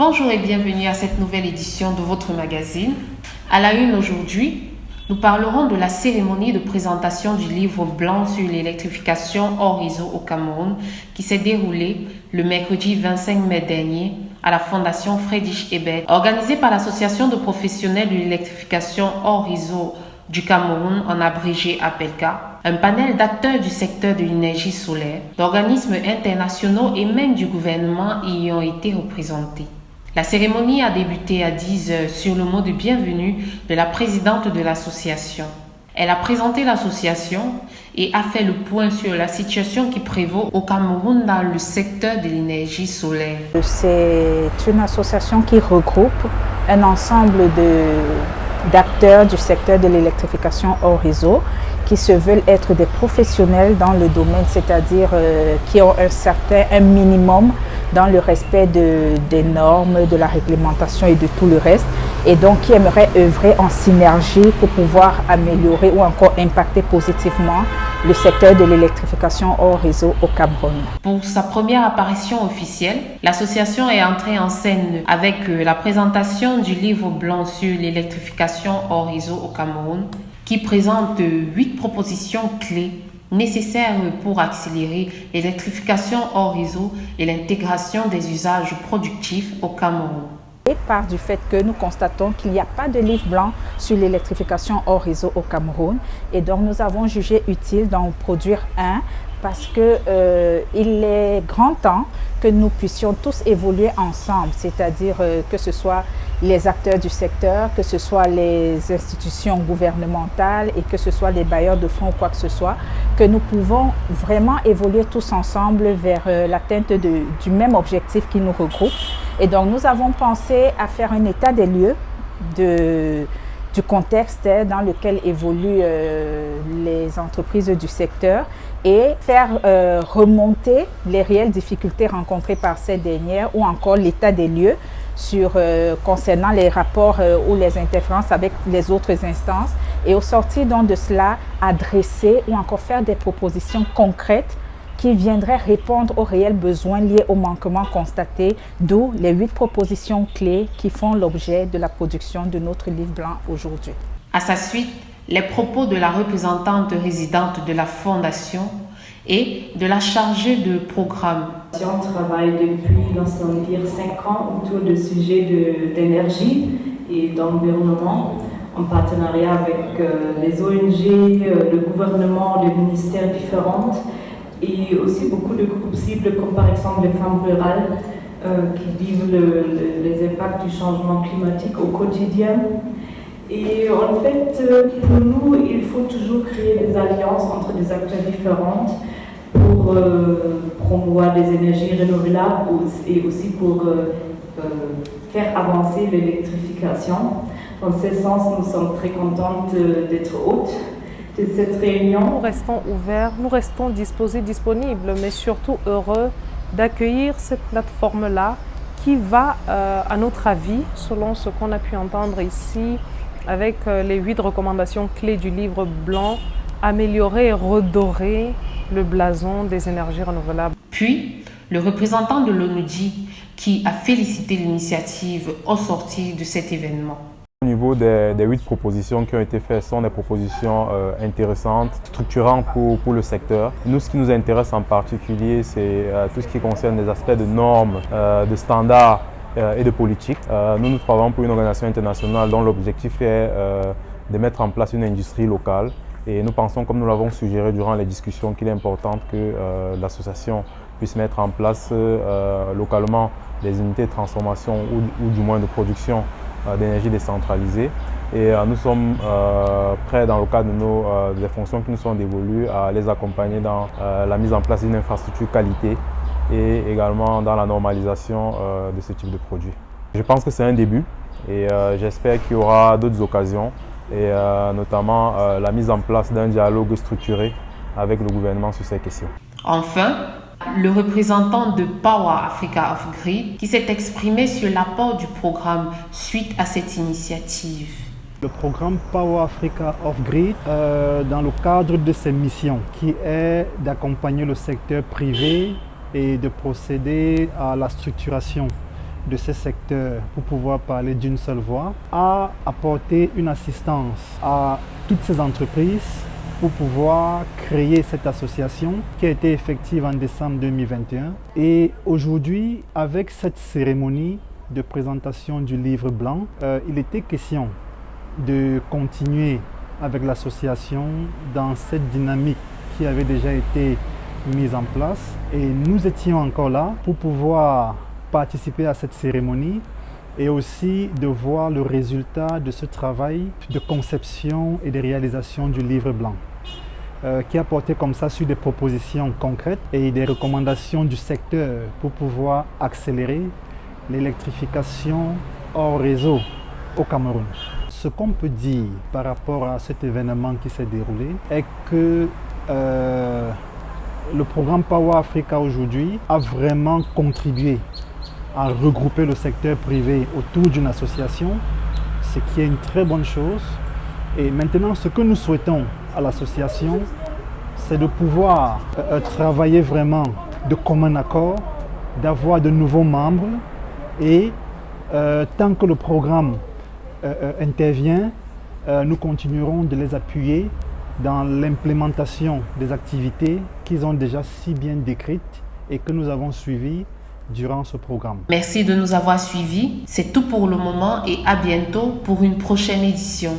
Bonjour et bienvenue à cette nouvelle édition de votre magazine. À la une aujourd'hui, nous parlerons de la cérémonie de présentation du livre blanc sur l'électrification hors réseau au Cameroun qui s'est déroulée le mercredi 25 mai dernier à la Fondation Friedrich Ebert, organisée par l'Association de professionnels de l'électrification hors réseau du Cameroun, en abrégé APELCA, un panel d'acteurs du secteur de l'énergie solaire, d'organismes internationaux et même du gouvernement y ont été représentés. La cérémonie a débuté à 10 heures sur le mot de bienvenue de la présidente de l'association. Elle a présenté l'association et a fait le point sur la situation qui prévaut au Cameroun dans le secteur de l'énergie solaire. C'est une association qui regroupe un ensemble d'acteurs du secteur de l'électrification hors réseau qui se veulent être des professionnels dans le domaine, c'est-à-dire qui ont un minimum dans le respect des normes, de la réglementation et de tout le reste, et donc qui aimeraient œuvrer en synergie pour pouvoir améliorer ou encore impacter positivement le secteur de l'électrification hors réseau au Cameroun. Pour sa première apparition officielle, l'association est entrée en scène avec la présentation du livre blanc sur l'électrification hors réseau au Cameroun, qui présente 8 propositions clés nécessaires pour accélérer l'électrification hors réseau et l'intégration des usages productifs au Cameroun. Et part du fait que nous constatons qu'il n'y a pas de livre blanc sur l'électrification hors réseau au Cameroun, et donc nous avons jugé utile d'en produire un parce qu'il est grand temps que nous puissions tous évoluer ensemble, c'est-à-dire que ce soit les acteurs du secteur, que ce soit les institutions gouvernementales et que ce soit les bailleurs de fonds ou quoi que ce soit, que nous pouvons vraiment évoluer tous ensemble vers l'atteinte du même objectif qui nous regroupe. Et donc nous avons pensé à faire un état des lieux du contexte dans lequel évoluent les entreprises du secteur et faire remonter les réelles difficultés rencontrées par ces dernières ou encore l'état des lieux concernant les rapports ou les interférences avec les autres instances, et au sortir donc de cela, adresser ou encore faire des propositions concrètes qui viendraient répondre aux réels besoins liés aux manquements constatés, d'où les 8 propositions clés qui font l'objet de la production de notre livre blanc aujourd'hui. À sa suite, les propos de la représentante résidente de la Fondation et de la chargée de programme. On travaille depuis, laissons dire, 5 ans autour de sujets d'énergie et d'environnement, en partenariat avec les ONG, le gouvernement, les ministères différents, et aussi beaucoup de groupes cibles comme par exemple les femmes rurales qui vivent les impacts du changement climatique au quotidien. Et en fait, pour nous, il faut toujours créer des alliances entre des acteurs différents pour promouvoir des énergies renouvelables et aussi pour faire avancer l'électrification. Dans ce sens, nous sommes très contentes d'être hôtes de cette réunion. Nous restons ouverts, nous restons disposés, disponibles, mais surtout heureux d'accueillir cette plateforme-là qui va, à notre avis, selon ce qu'on a pu entendre ici, avec les 8 recommandations clés du livre blanc, améliorer et redorer le blason des énergies renouvelables. Puis, le représentant de l'ONUDI qui a félicité l'initiative au sortir de cet événement. Au niveau des 8 propositions qui ont été faites, sont des propositions intéressantes, structurantes pour le secteur. Nous, ce qui nous intéresse en particulier, c'est tout ce qui concerne les aspects de normes, de standards et de politique. Nous travaillons pour une organisation internationale dont l'objectif est de mettre en place une industrie locale. Et nous pensons, comme nous l'avons suggéré durant les discussions, qu'il est important que l'association puisse mettre en place localement des unités de transformation ou du moins de production d'énergie décentralisée. Et nous sommes prêts, dans le cadre des fonctions qui nous sont dévolues, à les accompagner dans la mise en place d'une infrastructure qualité et également dans la normalisation de ce type de produit. Je pense que c'est un début et j'espère qu'il y aura d'autres occasions, et notamment la mise en place d'un dialogue structuré avec le gouvernement sur ces questions. Enfin, le représentant de Power Africa Off-Grid qui s'est exprimé sur l'apport du programme suite à cette initiative. Le programme Power Africa Off-Grid, dans le cadre de ses missions, qui est d'accompagner le secteur privé et de procéder à la structuration de ces secteurs pour pouvoir parler d'une seule voix, a apporté une assistance à toutes ces entreprises pour pouvoir créer cette association qui a été effective en décembre 2021. Et aujourd'hui, avec cette cérémonie de présentation du livre blanc, il était question de continuer avec l'association dans cette dynamique qui avait déjà été mise en place. Et nous étions encore là pour pouvoir participer à cette cérémonie et aussi de voir le résultat de ce travail de conception et de réalisation du livre blanc, qui a porté comme ça sur des propositions concrètes et des recommandations du secteur pour pouvoir accélérer l'électrification hors réseau au Cameroun. Ce qu'on peut dire par rapport à cet événement qui s'est déroulé est que le programme Power Africa aujourd'hui a vraiment contribué à regrouper le secteur privé autour d'une association, ce qui est une très bonne chose. Et maintenant, ce que nous souhaitons à l'association, c'est de pouvoir travailler vraiment de commun accord, d'avoir de nouveaux membres et tant que le programme intervient, nous continuerons de les appuyer dans l'implémentation des activités qu'ils ont déjà si bien décrites et que nous avons suivies durant ce programme. Merci de nous avoir suivis. C'est tout pour le moment et à bientôt pour une prochaine édition.